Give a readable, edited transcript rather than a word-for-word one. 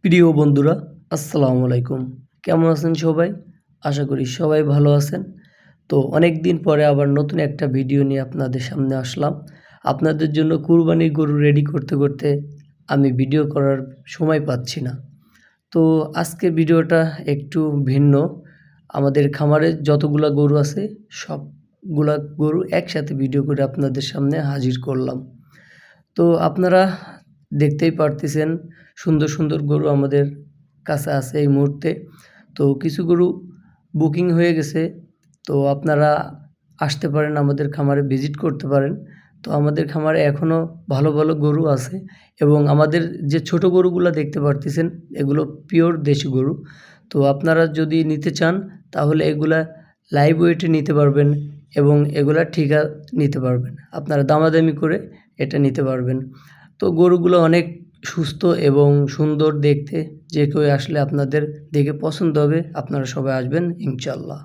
প্রিয় বন্ধুরা, আসসালামু আলাইকুম। কেমন আছেন সবাই? আশা করি সবাই ভালো আছেন। তো অনেক দিন পরে আবার নতুন একটা ভিডিও নিয়ে আপনাদের সামনে আসলাম। আপনাদের জন্য কুরবানির গরু রেডি করতে করতে আমি ভিডিও করার সময় পাচ্ছি না। তো আজকের ভিডিওটা একটু ভিন্ন। আমাদের খামারে যতগুলা গরু আছে সবগুলা গরু একসাথে ভিডিও করে আপনাদের সামনে হাজির করলাম। তো আপনারা দেখতেই পারতেছেন সুন্দর সুন্দর গরু আমাদের কাছে আছে এই মুহূর্তে। তো কিছু গরু বুকিং হয়ে গেছে। তো আপনারা আসতে পারেন, আমাদের খামারে ভিজিট করতে পারেন। তো আমাদের খামারে এখনও ভালো ভালো গরু আছে এবং আমাদের যে ছোট গরুগুলা দেখতে পারতেছেন এগুলো পিওর দেশি গরু। তো আপনারা যদি নিতে চান তাহলে এগুলা লাইভ ওয়েটে নিতে পারবেন এবং এগুলা ঠিকা নিতে পারবেন। আপনারা দামাদামি করে এটা নিতে পারবেন। তো গরুগুলো অনেক সুস্থ এবং সুন্দর দেখতে। যে কেউ আসলে আপনাদের দেখে পছন্দ হবে। আপনারা সবাই আসবেন ইনশাআল্লাহ।